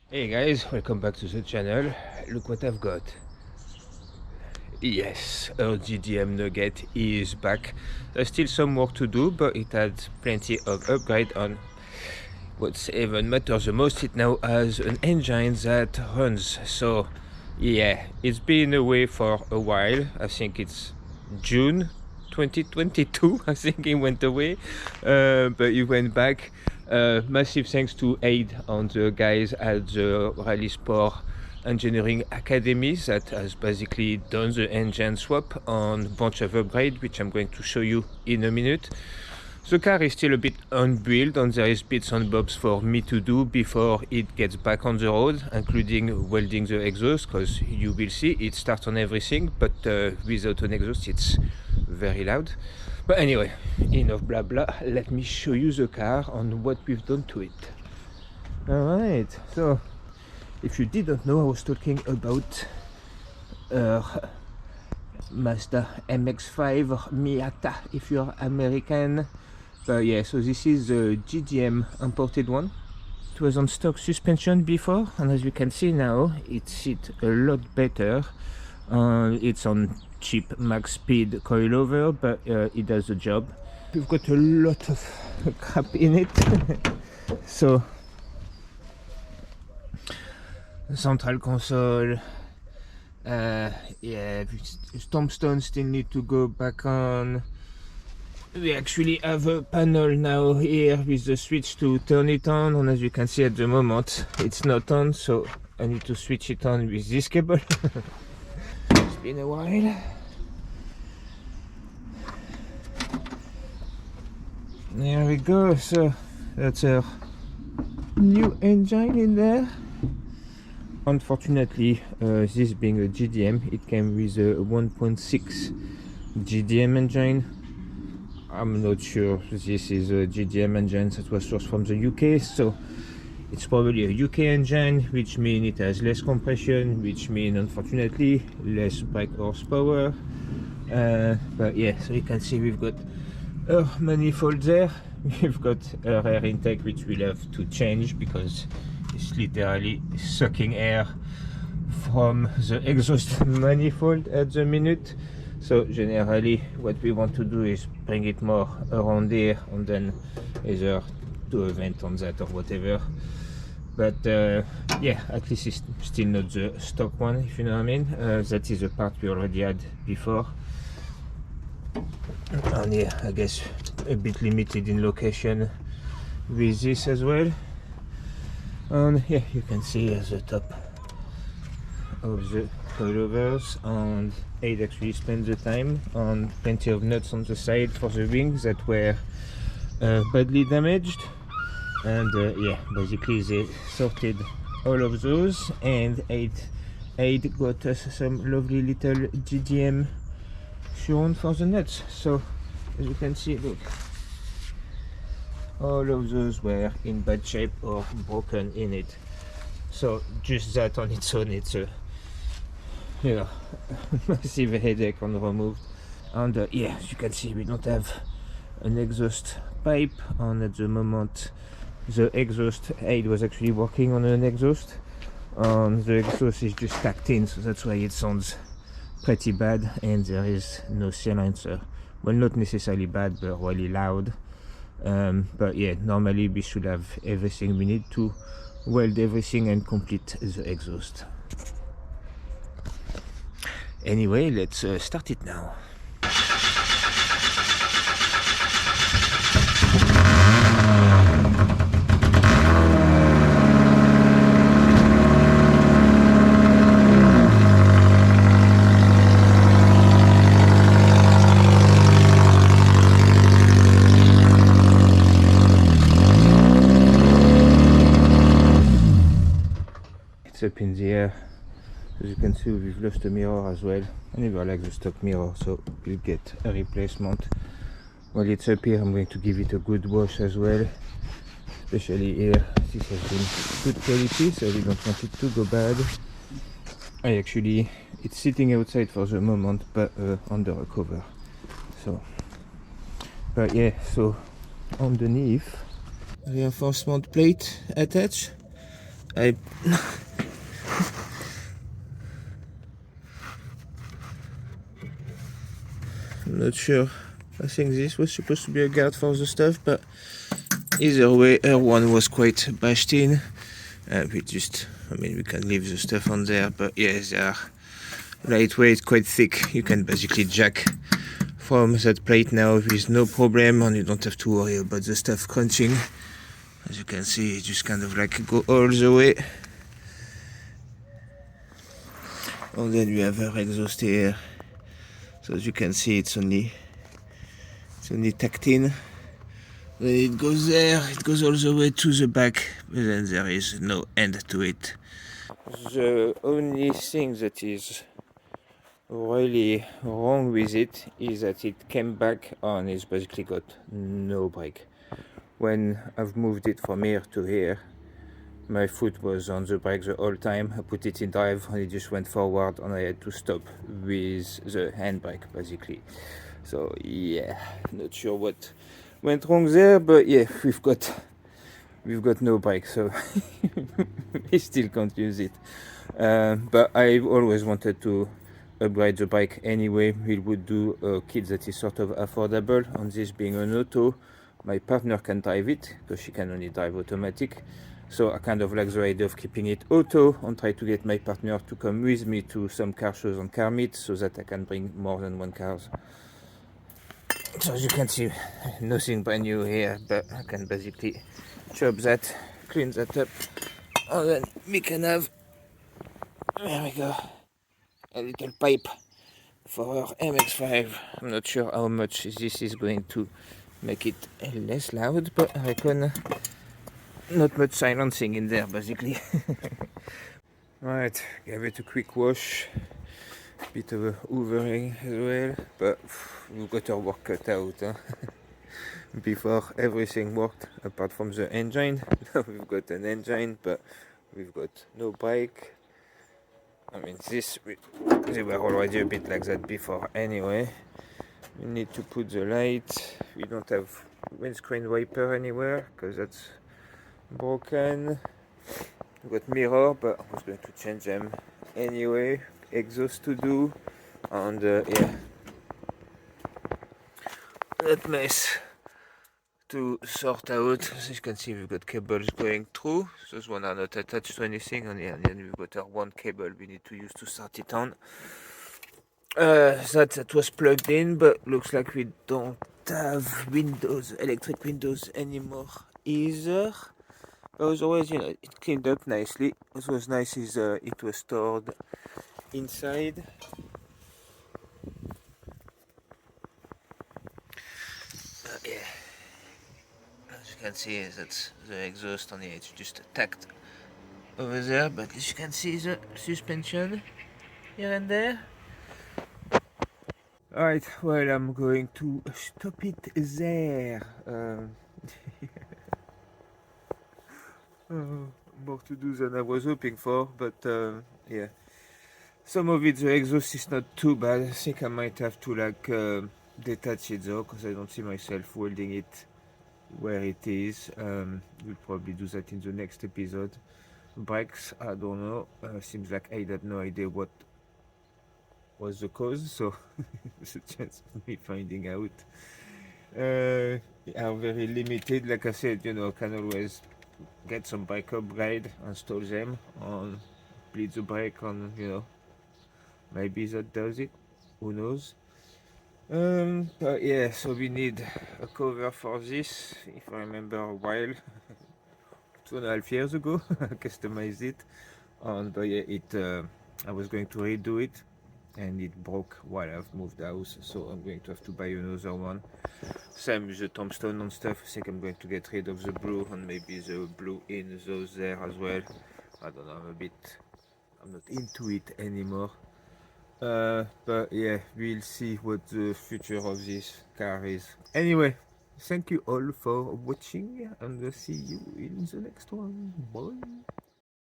Hey guys, welcome back to the channel. Look what I've got. Yes, our JDM Nugget is back. There's still some work to do, but it had plenty of upgrade on. What's even matters the most, it now has an engine that runs. So yeah, it's been away for a while. I think it's June 2022 I think it went away, but it went back. Massive thanks to Aid on the guys at the Rally Sport Engineering Academy that has basically done the engine swap on a bunch of upgrades, which I'm going to show you in a minute. The car is still a bit unbuilt and there is bits and bobs for me to do before it gets back on the road, including welding the exhaust, because you will see it starts on everything, but without an exhaust it's very loud. But anyway, enough blah blah, let me show you the car and what we've done to it. Alright, so if you didn't know, I was talking about Mazda MX5 or Miata if you're American. But yeah, so this is the JDM imported one. It was on stock suspension before, and as you can see now, it sits a lot better. It's on cheap max speed coilover, but it does the job. We've got a lot of crap in it. So central console, yeah, tombstone still need to go back on. We actually have a panel now here with the switch to turn it on, and as you can see at the moment it's not on, so I need to switch it on with this cable. It's been a while. There we go, so that's our new engine in there. Unfortunately, this being a JDM, it came with a 1.6 JDM engine. I'm not sure this is a JDM engine that was sourced from the UK, so it's probably a UK engine, which means it has less compression, which means unfortunately less brake horsepower. But yeah, so you can see we've got a manifold there. We've got our air intake, which we'll have to change because it's literally sucking air from the exhaust manifold at the minute. So generally what we want to do is bring it more around here and then either do a vent on that or whatever. But yeah, at least it's still not the stock one, if you know what I mean. That is a part we already had before. And yeah, I guess a bit limited in location with this as well. And yeah, you can see at the top of the coilovers, and it actually spent the time on plenty of nuts on the side for the wings that were badly damaged. And yeah, basically they sorted all of those, and Aid got us some lovely little JDM shown for the nuts. So as you can see, look, all of those were in bad shape or broken in it. So just that on its own, it's a massive headache on removed. And yeah, as you can see, we don't have an exhaust pipe, and at the moment the exhaust, Aid was actually working on an exhaust, and the exhaust is just tacked in, so that's why it sounds pretty bad, and there is no silencer. Well, not necessarily bad, but really loud. But yeah, normally we should have everything we need to weld everything and complete the exhaust. Anyway, let's start it now. It's up in the air. As you can see, we've lost a mirror as well. I never like the stock mirror, so we'll get a replacement. While it's up here, I'm going to give it a good wash as well, especially here. This has been good quality, so we don't want it to go bad. It's sitting outside for the moment, but under a cover. So, but yeah, so underneath, reinforcement plate attached. I'm not sure. I think this was supposed to be a guard for the stuff, but either way, her one was quite bashed in. We can leave the stuff on there, but yeah, they are lightweight, quite thick. You can basically jack from that plate now with no problem, and you don't have to worry about the stuff crunching. As you can see, it just kind of like go all the way. And then we have our exhaust here. So as you can see, it's only tucked in. When it goes there, it goes all the way to the back, but then there is no end to it. The only thing that is really wrong with it is that it came back and it's basically got no brake. When I've moved it from here to here, my foot was on the brake the whole time. I put it in drive and it just went forward and I had to stop with the handbrake basically. So yeah, not sure what went wrong there, but yeah, we've got no brake, so we still can't use it. But I've always wanted to upgrade the bike anyway. We would do a kit that is sort of affordable. On this being an auto, my partner can drive it because she can only drive automatic. So I kind of like the idea of keeping it auto and try to get my partner to come with me to some car shows and car meets so that I can bring more than one cars. So as you can see, nothing brand new here, but I can basically chop that, clean that up, and then we can have, there we go, a little pipe for our MX5. I'm not sure how much this is going to make it less loud, but I reckon not much silencing in there basically. Right, give it a quick wash, bit of a hoovering as well, but we've got our work cut out. Huh? Before everything worked apart from the engine. Now we've got an engine, but we've got no brake. I mean, they were already a bit like that before anyway. We need to put the light. We don't have windscreen wiper anywhere because that's broken. We've got mirror, but I was going to change them anyway. Exhaust to do, and yeah, that mess to sort out. As you can see, we've got cables going through. Those one are not attached to anything, and yeah, then we've got our one cable we need to use to start it on. That was plugged in, but looks like we don't have electric windows anymore either. Otherwise, it cleaned up nicely. What was nice is it was stored inside. Yeah. As you can see, that's the exhaust on it. It's just tacked over there, but as you can see, the suspension here and there. Alright, well, I'm going to stop it there. More to do than I was hoping for, but yeah. Some of it, the exhaust is not too bad. I think I might have to detach it though, because I don't see myself welding it where it is. We'll probably do that in the next episode. Brakes, I don't know. Seems like I had no idea what was the cause, so there's a chance of me finding out. Are very limited. Like I said, I can always get some bike upgrade, install them, and bleed the brake on, maybe that does it. Who knows? But yeah, so we need a cover for this. If I remember a while, 2.5 years ago, I customized it, and but yeah, I was going to redo it, and it broke while I've moved house, so I'm going to have to buy another one. Same with the tombstone and stuff. I think I'm going to get rid of the blue and maybe the blue in those there as well. I don't know, I'm not into it anymore. But yeah, we'll see what the future of this car is. Anyway, thank you all for watching and see you in the next one. Bye.